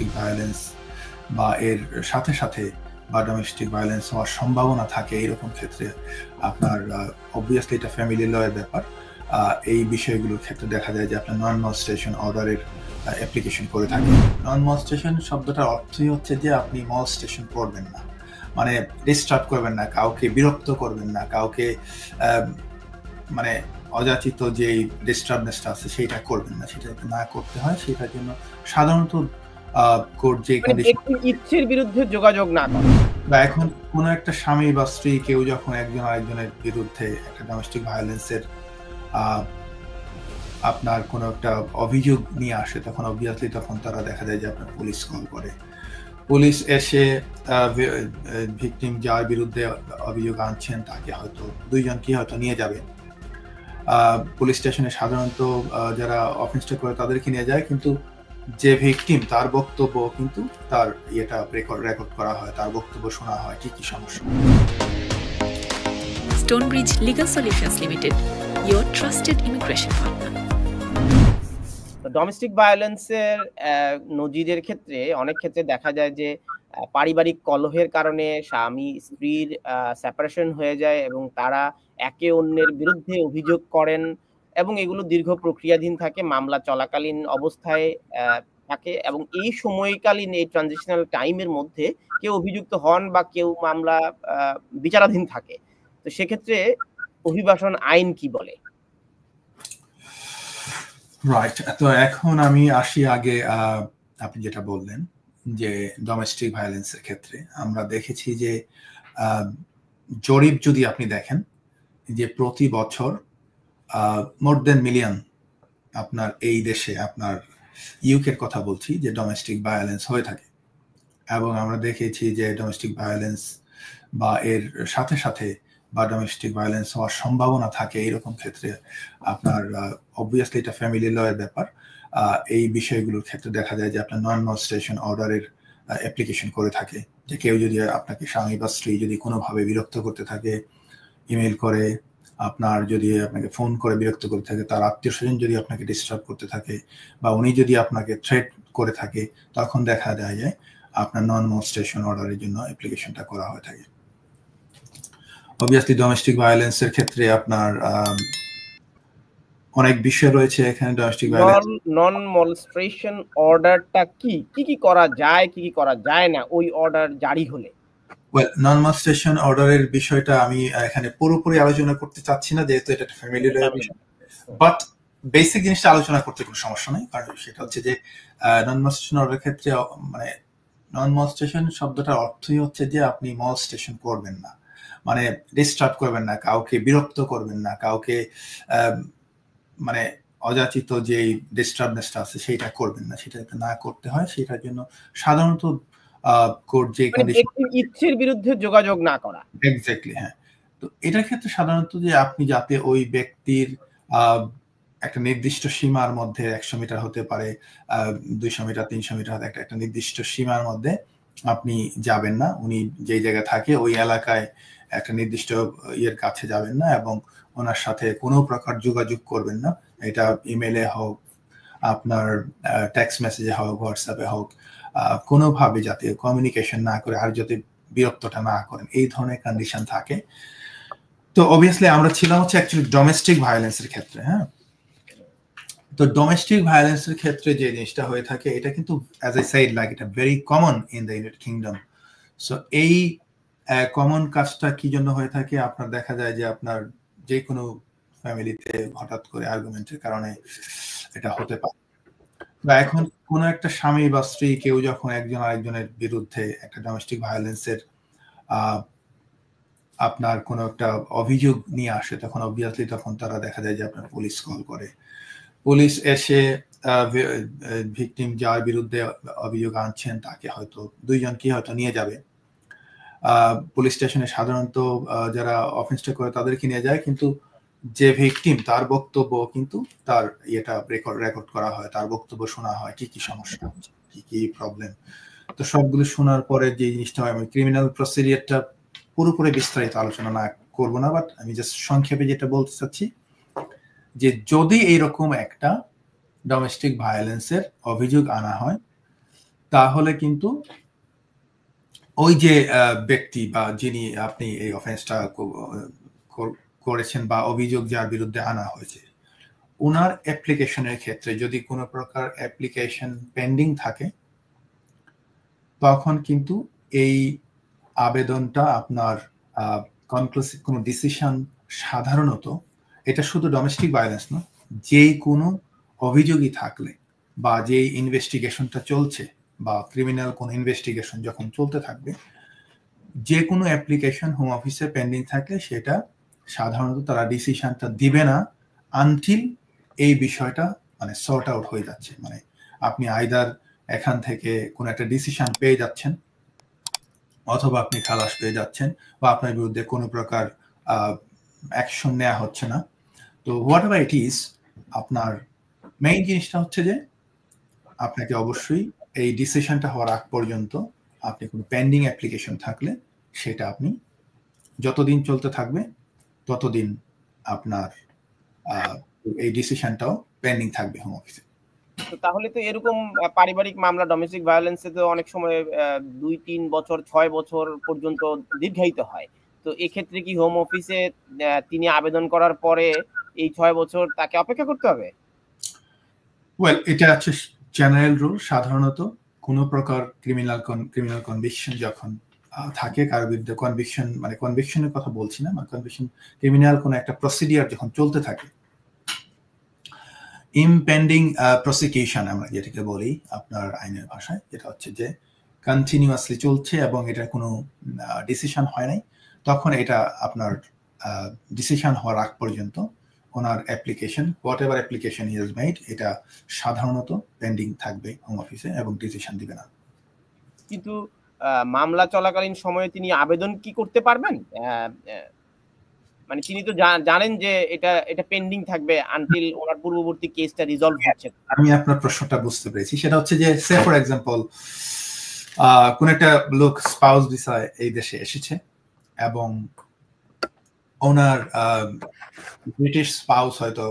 Domestic violence বা এর সাথে সাথে বা ডোমেস্টিক ভায়োলেন্স হওয়ার সম্ভাবনা থাকে, এরকম ক্ষেত্রে আপনার অবভিয়াসলি এটা ফ্যামিলি লয়ের ব্যাপার। এই বিষয়গুলোর ক্ষেত্রে দেখা যায় যে আপনার নন মলস্টেশন অর্ডারের অ্যাপ্লিকেশন করে থাকে। নন মলস্টেশন শব্দটার অর্থই হচ্ছে যে আপনি মলস্টেশন করবেন না, মানে ডিস্টার্ব করবেন না, কাউকে বিরক্ত করবেন না, কাউকে মানে অযাচিত যে ডিস্টার্বনেসটা আছে সেইটা করবেন না। সেটা না করতে হয়, সেটার জন্য সাধারণত কোর্ট যে ইচ্ছের বিরুদ্ধে যোগাযোগ না করা, বা এখন কোনো একটা স্বামী বা স্ত্রী কেউ যখন একজন আরেকজনের বিরুদ্ধে একটা ডোমেস্টিক ভায়োলেন্সের আপনার কোনো একটা অভিযোগ নিয়ে আসে, তখন অবভিয়াসলি তখন তারা দেখা যায় যে আপনার পুলিশ কল করে। পুলিশ এসে ভিকটিম যার বিরুদ্ধে অভিযোগ আনছেন তাকে হয়তো দুইজনকে হয়তো নিয়ে যাবে পুলিশ স্টেশনে। সাধারণত যারা অফেন্সটা করে তাদেরকে নিয়ে যায়, কিন্তু যে ভিকটিম তার বক্তব্য কিন্তু তার ইয়েটা রেকর্ড করা হয়, তার বক্তব্য শোনা হয় কি কি সমস্যা। Stonebridge Legal Solutions Limited, your trusted immigration partner. Domestic ভায়োলেন্সের নজিরের ক্ষেত্রে অনেক ক্ষেত্রে দেখা যায় যে পারিবারিক কলহের কারণে স্বামী স্ত্রীর সেপারেশন হয়ে যায় এবং তারা একে অন্যের বিরুদ্ধে অভিযোগ করেন এবং এগুলো দীর্ঘ প্রক্রিয়াধীন থাকে, মামলা চলাকালীন অবস্থায় থাকে এবং এই সময়কালীন এই ট্রানজিশনাল টাইমের মধ্যে কেউ অভিযুক্ত হন বা কেউ মামলা বিচারাধীন থাকে। তো সেক্ষেত্রে অভিবাসন আইন কি বলে? রাইট, তো এখন আমি আসি আগে আপনি যেটা বললেন যে ডোমেস্টিক ভায়োলেন্সের ক্ষেত্রে আমরা দেখেছি যে জরিপ যদি আপনি দেখেন যে প্রতি বছর মোর দেন মিলিয়ন আপনার এই দেশে, আপনার ইউকের কথা বলছি, যে ডোমেস্টিক ভায়োলেন্স হয়ে থাকে। এবং আমরা দেখেছি যে ডোমেস্টিক ভায়োলেন্স বা এর সাথে সাথে বা ডোমেস্টিক ভায়োলেন্স হওয়ার সম্ভাবনা থাকে, এরকম ক্ষেত্রে আপনার অবভিয়াসলি এটা ফ্যামিলি লয়ের ব্যাপার। এই বিষয়গুলোর ক্ষেত্রে দেখা যায় যে আপনার নন মলস্টেশন অর্ডারের অ্যাপ্লিকেশন করে থাকে, যে কেউ যদি আপনাকে স্বামী বা স্ত্রী যদি কোনোভাবে বিরক্ত করতে থাকে, ইমেল করে, আপনার যদি আপনাকে ফোন করে বিরক্ত করতে থাকে, তার আত্মীয় স্বজন যদি আপনাকে ডিস্টার্ব করতে থাকে, বা উনি যদি আপনাকে থ্রেট করে থাকে, তখন দেখা যায় যে আপনার নন মলস্টেশন অর্ডারের জন্য অ্যাপ্লিকেশনটা করা হয়ে থাকে। অবভিয়াসলি ডোমেস্টিক ভায়োলেন্সের ক্ষেত্রে আপনার অনেক বিষয় রয়েছে এখানে। ডোমেস্টিক ভায়োলেন্স নন মলস্টেশন অর্ডারটা কি কি করা যায়, কি করা যায় না ওই অর্ডার জারি হলে? নন মলস্টেশন অর্ডারের বিষয়টা আমি এখানে পুরোপুরি আলোচনা করতে চাচ্ছি না, যেহেতু এটা একটা ফ্যামিলি লয়ের বিষয়, বাট বেসিক জিনিসটা আলোচনা করতে কোনো সমস্যা নেই। কারণ সেটা হচ্ছে যে নন মলস্টেশন অর্ডারের ক্ষেত্রে মানে নন মলস্টেশন শব্দটার অর্থই হচ্ছে যে আপনি মলস্টেশন করবেন না, মানে ডিস্টার্ব করবেন না, কাউকে বিরক্ত করবেন না, কাউকে মানে অযাচিত যে ডিস্টার্বনেসটা আছে সেইটা করবেন না। সেটা না করতে হয়, সেটার জন্য সাধারণত কোর্ট যে ইচ্ছের বিরুদ্ধে যোগাযোগ না করা। এক্স্যাক্টলি, হ্যাঁ। তো এটার ক্ষেত্রে সাধারণত যে আপনি যাতে ওই ব্যক্তির একটা নির্দিষ্ট সীমার মধ্যে 100 মিটার হতে পারে, 200 মিটার, 300 মিটার, একটা নির্দিষ্ট সীমার মধ্যে আপনি যাবেন না। উনি যে জায়গায় থাকে ওই এলাকায় একটা নির্দিষ্ট ইয়ের কাছে যাবেন না এবং ওনার সাথে কোনো প্রকার যোগাযোগ করবেন না। এটা ইমেলে হোক, আপনার টেক্সট মেসেজে হোক, হোয়াটসঅ্যাপে হোক, কোনোভাবে যাতে কমিউনিকেশন না করে আর যাতে বিরক্তটা না করেন, এই ধরনের কন্ডিশন থাকে। তো অবভিয়াসলি আমরা ছিলাম হচ্ছে অ্যাকচুয়ালি ডোমেস্টিক ভায়োলেন্সের ক্ষেত্রে। হ্যাঁ, তো ডোমেস্টিক ভায়োলেন্সের ক্ষেত্রে যে জিনিসটা হয়ে থাকে, এটা কিন্তু অ্যাজ আই সেড লাইক এটা very common in the United kingdom. So এই কমন কাজটা কি জন্য হয়ে থাকে, আপনার দেখা যায় যে আপনার যে কোনো ফ্যামিলিতে হঠাৎ করে আর্গুমেন্টের কারণে এটা হতে পারে, বা এখন কোনো একটা স্বামী বা স্ত্রী কেউ যখন একজন আরেকজনের বিরুদ্ধে একটা ডোমেস্টিক ভায়োলেন্সের আপনার কোনো একটা অভিযোগ নিয়ে আসে, তখন অবভিয়াসলি তখন তারা দেখা যায় যে আপনার পুলিশ কল করে। পুলিশ এসে ভিকটিম যার বিরুদ্ধে অভিযোগ আনছেন তাকে হয়তো দুইজনকে হয়তো নিয়ে যাবে পুলিশ স্টেশনে। সাধারণত যারা অফেন্সটা করে তাদেরকে নিয়ে যায়, কিন্তু যে ভিকটিম তার বক্তব্য কিন্তু তার ইয়েটা রেকর্ড করা হয়, তার বক্তব্য শোনা হয় কি কি সমস্যা হচ্ছে, কি কি প্রবলেম। তো সবগুলো শোনার পরে যে জিনিসটা হয়, আমি ক্রিমিনাল প্রসিডিউরটা পুরোপুরি বিস্তারিত আলোচনা না করবো না, বাট আমি জাস্ট সংক্ষেপে যেটা বলতে চাচ্ছি যে যদি এইরকম একটা ডোমেস্টিক ভায়োলেন্সের অভিযোগ আনা হয়, তাহলে কিন্তু ওই যে ব্যক্তি বা যিনি আপনি এই অফেন্সটা করেছেন বা অভিযোগ যার বিরুদ্ধে আনা হয়েছে, ওনার অ্যাপ্লিকেশনের ক্ষেত্রে যদি কোনো প্রকার অ্যাপ্লিকেশন পেন্ডিং থাকে, তখন কিন্তু এই আবেদনটা আপনার কনক্লুসিভ কোনো ডিসিশন, সাধারণত এটা শুধু ডোমেস্টিক ভায়োলেন্স না, যেই কোনো অভিযোগই থাকলে বা যেই ইনভেস্টিগেশনটা চলছে বা ক্রিমিনাল কোনো ইনভেস্টিগেশন যখন চলতে থাকবে, যে কোনো অ্যাপ্লিকেশন হোম অফিসে পেন্ডিং থাকলে সেটা সাধারণত তারা ডিসিশনটা দিবে না আনটিল এই বিষয়টা মানে সর্ট আউট হয়ে যাচ্ছে। মানে আপনি আইদার এখান থেকে কোনো একটা ডিসিশন পেয়ে যাচ্ছেন, অথবা আপনি খালাস পেয়ে যাচ্ছেন, বা আপনার বিরুদ্ধে কোনো প্রকার অ্যাকশন নেওয়া হচ্ছে না। তো হোয়াট এভার ইট ইজ, আপনার মেইন জিনিসটা হচ্ছে যে আপনাকে অবশ্যই এই ডিসিশনটা হওয়ার আগ পর্যন্ত আপনি কোনো পেন্ডিং অ্যাপ্লিকেশন থাকলে সেটা আপনি যতদিন চলতে থাকবে ততদিন আপনার এই ডিসিশনটাও পেন্ডিং থাকবে হোম অফিসে। তো তাহলে তো এরকম পারিবারিক মামলা, ডোমেস্টিক ভায়োলেন্সে তো অনেক সময় 2-3 বছর 6 বছর পর্যন্ত দীর্ঘায়িত হয়। তো এক্ষেত্রে কি হোম অফিসে তিনি আবেদন করার পরে এই 6 বছর তাকে অপেক্ষা করতে হবে? ওয়েল, এটা হচ্ছে জেনারেল রুল। সাধারণত কোনো প্রকার ক্রিমিনাল কনভিকশন যখন থাকে কারোর বিরুদ্ধে, কনভিকশন মানে কনভিকশনের কথা বলছি না, মানে কনভিকশন ক্রিমিনাল কোনো একটা প্রসিডিওর যখন চলতে থাকে, ইমপেন্ডিং প্রসিকিউশন আমরা যেটাকে বলি আপনার আইনের ভাষায়, যেটা হচ্ছে যে কন্টিনিউয়াসলি চলছে এবং এটা কোনো ডিসিশন হয় নাই, তখন এটা আপনার ডিসিশন হওয়ার আগ পর্যন্ত ওনার application, whatever application he has made, এটা সাধারণত পেন্ডিং থাকবে হোম অফিসে এবং ডিসিশন দিবে না। কিন্তু মামলা চলাকালীন সময়ে তিনি আবেদন কি করতে পারবেন? মানে তিনি তো জানেন যে এটা পেন্ডিং থাকবে আনটিল ওনার পূর্ববর্তী কেসটা রিজলভ হচ্ছে। আমি আপনার প্রশ্নটা বুঝতে পেরেছি। সেটা হচ্ছে যে সে ফর এক্সাম্পল কোন একটা লোক স্পাউস ভিসায় এই দেশে এসেছে এবং ওনার ব্রিটিশ স্পাউস হয়তো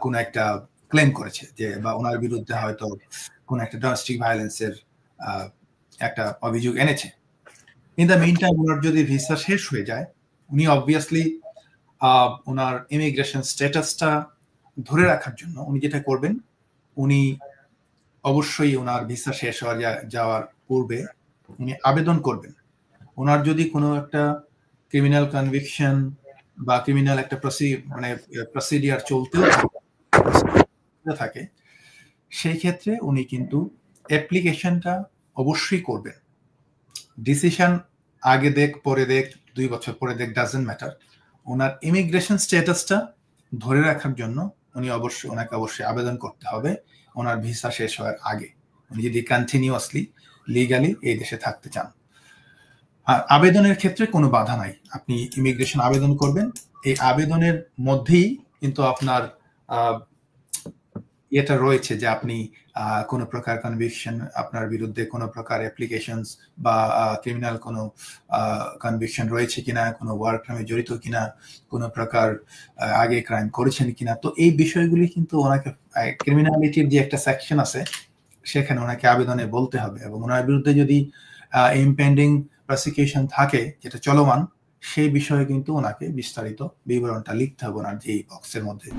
কোন একটা ক্লেম করেছে যে, বা ওনার বিরুদ্ধে হয়তো কোন একটা ডোমেস্টিক ভায়োলেন্সের একটা অভিযোগ এনেছে। ইন দ্য মিন টাইম ওনার যদি ভিসা শেষ হয়ে যায়, উনি অবভিয়াসলি ওনার ইমিগ্রেশন স্ট্যাটাসটা ধরে রাখার জন্য উনি যেটা করবেন, উনি অবশ্যই ওনার ভিসা শেষ হওয়া যাওয়ার পূর্বে উনি আবেদন করবেন। ওনার যদি কোনো একটা ক্রিমিনাল কনভিকশন বা ক্রিমিনাল একটা প্রসিডিওর চলতেও থাকে, সেই ক্ষেত্রে উনি কিন্তু অ্যাপ্লিকেশনটা অবশ্যই করবেন। ডিসিশন আগে দেখ পরে দেখ 2 বছর পরে দেখ, ডাজন্ট ম্যাটার, ওনার ইমিগ্রেশন স্ট্যাটাসটা ধরে রাখার জন্য ওনাকে অবশ্যই আবেদন করতে হবে ওনার ভিসা শেষ হওয়ার আগে, উনি যদি কন্টিনিউয়াসলি লিগালি এই দেশে থাকতে চান। আর আবেদনের ক্ষেত্রে কোনো বাধা নাই, আপনি ইমিগ্রেশন আবেদন করবেন, এই আবেদনের মধ্যেই কিন্তু আপনার এটা রয়েছে যে আপনি কোনো প্রকার কনভিকশন, আপনার বিরুদ্ধে কোনো প্রকার অ্যাপ্লিকেশনস বা ক্রিমিনাল কোনো কনভিকশন রয়েছে কিনা, কোনো ওয়ার ক্রাইমে জড়িত কিনা, কোনো প্রকার আগে ক্রাইম করেছেন কিনা। তো এই বিষয়গুলি কিন্তু ওনাকে ক্রিমিনালিটির যে একটা সেকশন আছে সেখানে ওনাকে আবেদনে বলতে হবে, এবং ওনার বিরুদ্ধে যদি ইমপেন্ডিং প্রসিকিউশন থাকে যেটা চলমান, সেই বিষয়ে কিন্তু ওনাকে বিস্তারিত বিবরণটা লিখতে হবে ওনার যে বক্সের মধ্যে।